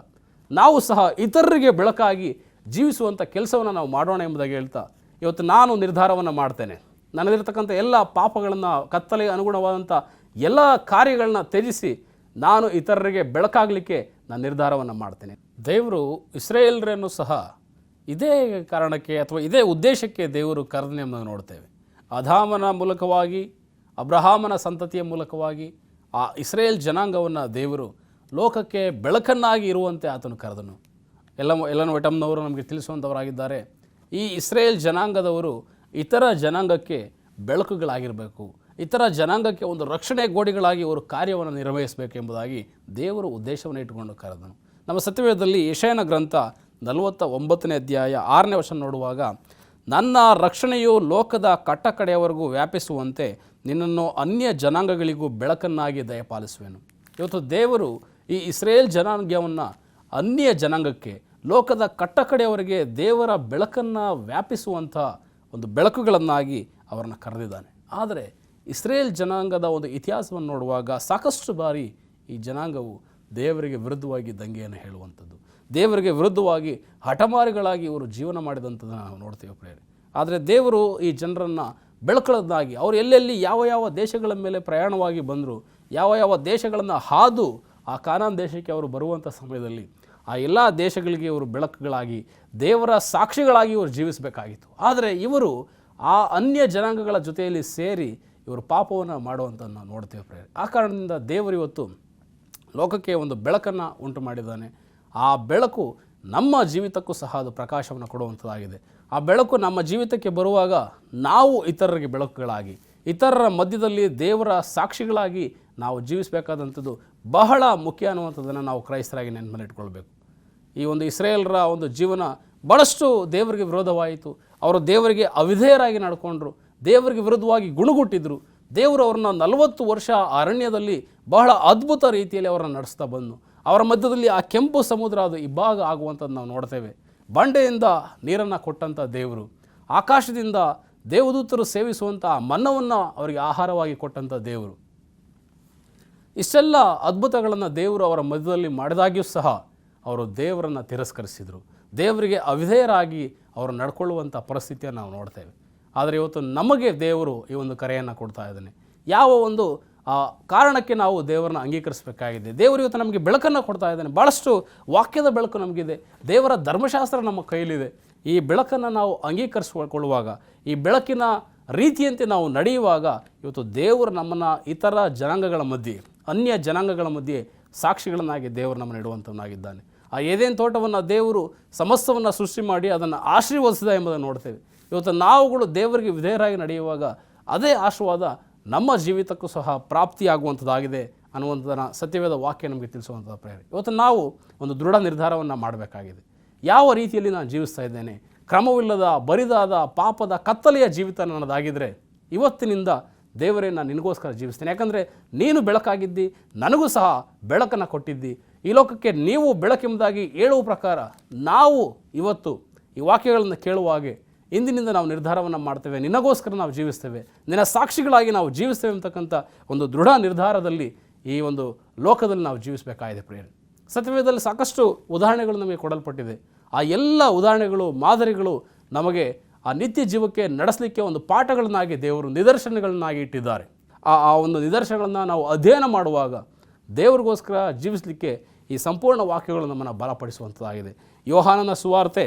[SPEAKER 1] ನಾವು ಸಹ ಇತರರಿಗೆ ಬೆಳಕಾಗಿ ಜೀವಿಸುವಂಥ ಕೆಲಸವನ್ನು ನಾವು ಮಾಡೋಣ ಎಂಬುದಾಗಿ ಹೇಳ್ತಾ ಇವತ್ತು ನಾನು ನಿರ್ಧಾರವನ್ನು ಮಾಡ್ತೇನೆ. ನನ್ನಲ್ಲಿರ್ತಕ್ಕಂಥ ಎಲ್ಲ ಪಾಪಗಳನ್ನು, ಕತ್ತಲೆಗೆ ಅನುಗುಣವಾದಂಥ ಎಲ್ಲ ಕಾರ್ಯಗಳನ್ನ ತ್ಯಜಿಸಿ ನಾನು ಇತರರಿಗೆ ಬೆಳಕಾಗಲಿಕ್ಕೆ ನಾನು ನಿರ್ಧಾರವನ್ನು ಮಾಡ್ತೇನೆ. ದೇವರು ಇಸ್ರಾಯೇಲ್ರನ್ನು ಸಹ ಇದೇ ಕಾರಣಕ್ಕೆ ಅಥವಾ ಇದೇ ಉದ್ದೇಶಕ್ಕೆ ದೇವರು ಕರೆದನೆ ಎಂಬುದನ್ನು ನೋಡ್ತೇವೆ. ಅದಾಮನ ಮೂಲಕವಾಗಿ, ಅಬ್ರಹಾಮನ ಸಂತತಿಯ ಮೂಲಕವಾಗಿ ಆ ಇಸ್ರಾಯೇಲ್ ಜನಾಂಗವನ್ನು ದೇವರು ಲೋಕಕ್ಕೆ ಬೆಳಕನ್ನಾಗಿ ಇರುವಂತೆ ಆತನು ಕರೆದನು. ಎಲ್ಲನ ವೈಟಮ್ನವರು ನಮಗೆ ತಿಳಿಸುವಂಥವರಾಗಿದ್ದಾರೆ. ಈ ಇಸ್ರಾಯೇಲ್ ಜನಾಂಗದವರು ಇತರ ಜನಾಂಗಕ್ಕೆ ಬೆಳಕುಗಳಾಗಿರಬೇಕು, ಇತರ ಜನಾಂಗಕ್ಕೆ ಒಂದು ರಕ್ಷಣೆ ಗೋಡೆಗಳಾಗಿ ಅವರು ಕಾರ್ಯವನ್ನು ನಿರ್ವಹಿಸಬೇಕು ಎಂಬುದಾಗಿ ದೇವರು ಉದ್ದೇಶವನ್ನು ಇಟ್ಟುಕೊಂಡು ಕರೆದನು. ನಮ್ಮ ಸತ್ಯವೇದದಲ್ಲಿ ಯೆಶಾಯನ ಗ್ರಂಥ 49ನೇ ಅಧ್ಯಾಯ 6ನೇ ವಚನ ನೋಡುವಾಗ, ನನ್ನ ರಕ್ಷಣೆಯು ಲೋಕದ ಕಟ್ಟಕಡೆಯವರೆಗೂ ವ್ಯಾಪಿಸುವಂತೆ ನಿನ್ನನ್ನು ಅನ್ಯ ಜನಾಂಗಗಳಿಗೂ ಬೆಳಕನ್ನಾಗಿ ದಯಪಾಲಿಸುವೆನು. ಇವತ್ತು ದೇವರು ಈ ಇಸ್ರಾಯೇಲ್ ಜನಾಂಗವನ್ನು ಅನ್ಯ ಜನಾಂಗಕ್ಕೆ, ಲೋಕದ ಕಟ್ಟಕಡೆಯವರೆಗೆ ದೇವರ ಬೆಳಕನ್ನು ವ್ಯಾಪಿಸುವಂಥ ಒಂದು ಬೆಳಕುಗಳನ್ನಾಗಿ ಅವರನ್ನು ಕರೆದಿದ್ದಾನೆ. ಆದರೆ ಇಸ್ರೇಲ್ ಜನಾಂಗದ ಒಂದು ಇತಿಹಾಸವನ್ನು ನೋಡುವಾಗ ಸಾಕಷ್ಟು ಬಾರಿ ಈ ಜನಾಂಗವು ದೇವರಿಗೆ ವಿರುದ್ಧವಾಗಿ ದಂಗೆಯನ್ನು ಹೇಳುವಂಥದ್ದು, ದೇವರಿಗೆ ವಿರುದ್ಧವಾಗಿ ಹಠಮಾರಿಗಳಾಗಿ ಇವರು ಜೀವನ ಮಾಡಿದಂಥದ್ದನ್ನು ನಾವು ನೋಡ್ತೇವೆ ಪ್ರೇರೆ. ಆದರೆ ದೇವರು ಈ ಜನರನ್ನು ಬೆಳಕಳನ್ನಾಗಿ, ಅವರು ಎಲ್ಲೆಲ್ಲಿ ಯಾವ ಯಾವ ದೇಶಗಳ ಮೇಲೆ ಪ್ರಯಾಣವಾಗಿ ಬಂದರು, ಯಾವ ಯಾವ ದೇಶಗಳನ್ನು ಹಾದು ಆ ಕಾನಾನ್ ದೇಶಕ್ಕೆ ಅವರು ಬರುವಂಥ ಸಮಯದಲ್ಲಿ ಆ ಎಲ್ಲ ದೇಶಗಳಿಗೆ ಇವರು ಬೆಳಕುಗಳಾಗಿ, ದೇವರ ಸಾಕ್ಷಿಗಳಾಗಿ ಇವರು ಜೀವಿಸಬೇಕಾಗಿತ್ತು. ಆದರೆ ಇವರು ಆ ಅನ್ಯ ಜನಾಂಗಗಳ ಜೊತೆಯಲ್ಲಿ ಸೇರಿ ಇವರು ಪಾಪವನ್ನು ಮಾಡುವಂಥದ್ದು ನಾವು ನೋಡ್ತೇವೆ ಪ್ರಿಯರೇ. ಆ ಕಾರಣದಿಂದ ದೇವರು ಇವತ್ತು ಲೋಕಕ್ಕೆ ಒಂದು ಬೆಳಕನ್ನು ಉಂಟು ಮಾಡಿದ್ದಾನೆ. ಆ ಬೆಳಕು ನಮ್ಮ ಜೀವಿತಕ್ಕೂ ಸಹ ಅದು ಪ್ರಕಾಶವನ್ನು ಕೊಡುವಂಥದ್ದಾಗಿದೆ. ಆ ಬೆಳಕು ನಮ್ಮ ಜೀವಿತಕ್ಕೆ ಬರುವಾಗ ನಾವು ಇತರರಿಗೆ ಬೆಳಕುಗಳಾಗಿ, ಇತರರ ಮಧ್ಯದಲ್ಲಿ ದೇವರ ಸಾಕ್ಷಿಗಳಾಗಿ ನಾವು ಜೀವಿಸಬೇಕಾದಂಥದ್ದು ಬಹಳ ಮುಖ್ಯ ಅನ್ನುವಂಥದ್ದನ್ನು ನಾವು ಕ್ರೈಸ್ತರಾಗಿ ನೆನಪಿಟ್ಕೊಳ್ಬೇಕು. ಈ ಒಂದು ಇಸ್ರೇಲರ ಒಂದು ಜೀವನ ಭಾಳಷ್ಟು ದೇವರಿಗೆ ವಿರೋಧವಾಯಿತು. ಅವರು ದೇವರಿಗೆ ಅವಿಧೇಯರಾಗಿ ನಡ್ಕೊಂಡ್ರು, ದೇವರಿಗೆ ವಿರುದ್ಧವಾಗಿ ಗುಣಗುಟ್ಟಿದ್ರು. ದೇವರು ಅವ್ರನ್ನ 40 ವರ್ಷ ಅರಣ್ಯದಲ್ಲಿ ಬಹಳ ಅದ್ಭುತ ರೀತಿಯಲ್ಲಿ ಅವರನ್ನು ನಡೆಸ್ತಾ ಬಂದು ಅವರ ಮಧ್ಯದಲ್ಲಿ ಆ ಕೆಂಪು ಸಮುದ್ರ ಅದು ಇಬ್ಬಾಗ ಆಗುವಂಥದ್ದು ನಾವು ನೋಡ್ತೇವೆ. ಬಂಡೆಯಿಂದ ನೀರನ್ನು ಕೊಟ್ಟಂಥ ದೇವರು, ಆಕಾಶದಿಂದ ದೇವದೂತರು ಸೇವಿಸುವಂಥ ಮನ್ನವನ್ನು ಅವರಿಗೆ ಆಹಾರವಾಗಿ ಕೊಟ್ಟಂಥ ದೇವರು, ಇಷ್ಟೆಲ್ಲ ಅದ್ಭುತಗಳನ್ನು ದೇವರು ಅವರ ಮಧ್ಯದಲ್ಲಿ ಮಾಡಿದಾಗ್ಯೂ ಸಹ ಅವರು ದೇವರನ್ನು ತಿರಸ್ಕರಿಸಿದರು. ದೇವರಿಗೆ ಅವಿಧೇಯರಾಗಿ ಅವರು ನಡ್ಕೊಳ್ಳುವಂಥ ಪರಿಸ್ಥಿತಿಯನ್ನು ನಾವು ನೋಡ್ತೇವೆ. ಆದರೆ ಇವತ್ತು ನಮಗೆ ದೇವರು ಈ ಒಂದು ಕರೆಯನ್ನು ಕೊಡ್ತಾ ಇದ್ದಾನೆ. ಯಾವ ಒಂದು ಕಾರಣಕ್ಕೆ ನಾವು ದೇವರನ್ನ ಅಂಗೀಕರಿಸಬೇಕಾಗಿದೆ. ದೇವರು ಇವತ್ತು ನಮಗೆ ಬೆಳಕನ್ನು ಕೊಡ್ತಾ ಇದ್ದಾನೆ. ಭಾಳಷ್ಟು ವಾಕ್ಯದ ಬೆಳಕು ನಮಗಿದೆ, ದೇವರ ಧರ್ಮಶಾಸ್ತ್ರ ನಮ್ಮ ಕೈಲಿದೆ. ಈ ಬೆಳಕನ್ನು ನಾವು ಅಂಗೀಕರಿಸಿಕೊಳ್ಳುವಾಗ, ಈ ಬೆಳಕಿನ ರೀತಿಯಂತೆ ನಾವು ನಡೆಯುವಾಗ ಇವತ್ತು ದೇವರು ನಮ್ಮನ್ನು ಇತರ ಜನಾಂಗಗಳ ಮಧ್ಯೆ, ಅನ್ಯ ಜನಾಂಗಗಳ ಮಧ್ಯೆ ಸಾಕ್ಷಿಗಳನ್ನಾಗಿ ದೇವರು ನಮ್ಮನ್ನು ಇಡುವಂಥವನಾಗಿದ್ದಾನೆ. ಆ ಏದೇನು ತೋಟವನ್ನು ದೇವರು ಸಮಸ್ತವನ್ನು ಸೃಷ್ಟಿ ಮಾಡಿ ಅದನ್ನು ಆಶೀರ್ವದಿಸಿದ ಎಂಬುದನ್ನು ನೋಡ್ತೇವೆ. ಇವತ್ತು ನಾವುಗಳು ದೇವರಿಗೆ ವಿಧೇಯರಾಗಿ ನಡೆಯುವಾಗ ಅದೇ ಆಶೀರ್ವಾದ ನಮ್ಮ ಜೀವಿತಕ್ಕೂ ಸಹ ಪ್ರಾಪ್ತಿಯಾಗುವಂಥದ್ದಾಗಿದೆ ಅನ್ನುವಂಥದ್ದನ್ನು ಸತ್ಯವೇದ ವಾಕ್ಯ ನಮಗೆ ತಿಳಿಸುವಂಥ ಪ್ರೇರಣೆ. ಇವತ್ತು ನಾವು ಒಂದು ದೃಢ ನಿರ್ಧಾರವನ್ನು ಮಾಡಬೇಕಾಗಿದೆ. ಯಾವ ರೀತಿಯಲ್ಲಿ ನಾನು ಜೀವಿಸ್ತಾ ಇದ್ದೇನೆ? ಕ್ರಮವಿಲ್ಲದ, ಬರಿದಾದ, ಪಾಪದ ಕತ್ತಲೆಯ ಜೀವಿತ ನನ್ನದಾಗಿದ್ದರೆ ಇವತ್ತಿನಿಂದ ದೇವರೇ ನಾನು ನಿನಗೋಸ್ಕರ ಜೀವಿಸ್ತೇನೆ. ಯಾಕಂದರೆ ನೀನು ಬೆಳಕಾಗಿದ್ದಿ, ನನಗೂ ಸಹ ಬೆಳಕನ್ನು ಕೊಟ್ಟಿದ್ದಿ. ಈ ಲೋಕಕ್ಕೆ ನೀವು ಬೆಳಕೆಂಬುದಾಗಿ ಹೇಳುವ ಪ್ರಕಾರ ನಾವು ಇವತ್ತು ಈ ವಾಕ್ಯಗಳನ್ನು ಕೇಳುವ ಹಾಗೆ ಇಂದಿನಿಂದ ನಾವು ನಿರ್ಧಾರವನ್ನು ಮಾಡ್ತೇವೆ. ನಿನಗೋಸ್ಕರ ನಾವು ಜೀವಿಸ್ತೇವೆ, ನಿನ್ನ ಸಾಕ್ಷಿಗಳಾಗಿ ನಾವು ಜೀವಿಸ್ತೇವೆ ಅಂತಕ್ಕಂಥ ಒಂದು ದೃಢ ನಿರ್ಧಾರದಲ್ಲಿ ಈ ಒಂದು ಲೋಕದಲ್ಲಿ ನಾವು ಜೀವಿಸಬೇಕಾಗಿದೆ ಪ್ರಿಯರೇ. ಸತ್ಯವೇದದಲ್ಲಿ ಸಾಕಷ್ಟು ಉದಾಹರಣೆಗಳು ನಮಗೆ ಕೊಡಲ್ಪಟ್ಟಿದೆ. ಆ ಎಲ್ಲ ಉದಾಹರಣೆಗಳು, ಮಾದರಿಗಳು ನಮಗೆ ಆ ನಿತ್ಯ ಜೀವಕ್ಕೆ ನಡೆಸಲಿಕ್ಕೆ ಒಂದು ಪಾಠಗಳನ್ನಾಗಿ ದೇವರು ನಿದರ್ಶನಗಳನ್ನಾಗಿ ಇಟ್ಟಿದ್ದಾರೆ. ಆ ಒಂದು ನಿದರ್ಶನಗಳನ್ನು ನಾವು ಅಧ್ಯಯನ ಮಾಡುವಾಗ ದೇವರಿಗೋಸ್ಕರ ಜೀವಿಸಲಿಕ್ಕೆ ಈ ಸಂಪೂರ್ಣ ವಾಕ್ಯಗಳು ನಮ್ಮನ್ನು ಬಲಪಡಿಸುವಂಥದ್ದಾಗಿದೆ. ಯೋಹಾನನ ಸುವಾರ್ತೆ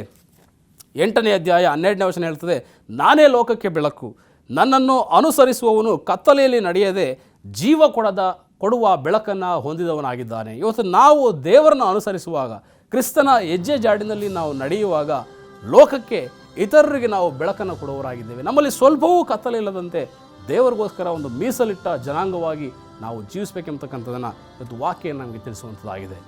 [SPEAKER 1] 8ನೇ ಅಧ್ಯಾಯ 12ನೇ ವಚನ ಹೇಳ್ತದೆ, ನಾನೇ ಲೋಕಕ್ಕೆ ಬೆಳಕು, ನನ್ನನ್ನು ಅನುಸರಿಸುವವನು ಕತ್ತಲೆಯಲ್ಲಿ ನಡೆಯದೆ ಜೀವ ಕೊಡುವ ಬೆಳಕನ್ನು ಹೊಂದಿದವನಾಗಿದ್ದಾನೆ. ಇವತ್ತು ನಾವು ದೇವರನ್ನು ಅನುಸರಿಸುವಾಗ, ಕ್ರಿಸ್ತನ ಹೆಜ್ಜೆ ಜಾಡಿನಲ್ಲಿ ನಾವು ನಡೆಯುವಾಗ ಲೋಕಕ್ಕೆ, ಇತರರಿಗೆ ನಾವು ಬೆಳಕನ್ನು ಕೊಡುವವರಾಗಿದ್ದೇವೆ. ನಮ್ಮಲ್ಲಿ ಸ್ವಲ್ಪವೂ ಕತ್ತಲೆ ಇಲ್ಲದಂತೆ ದೇವರಿಗೋಸ್ಕರ ಒಂದು ಮೀಸಲಿಟ್ಟ ಜನಾಂಗವಾಗಿ ನಾವು ಜೀವಿಸಬೇಕೆಂಬತಕ್ಕಂಥದ್ದನ್ನು ಇವತ್ತು ವಾಕ್ಯ ನಮಗೆ ತಿಳಿಸುವಂಥದ್ದಾಗಿದೆ.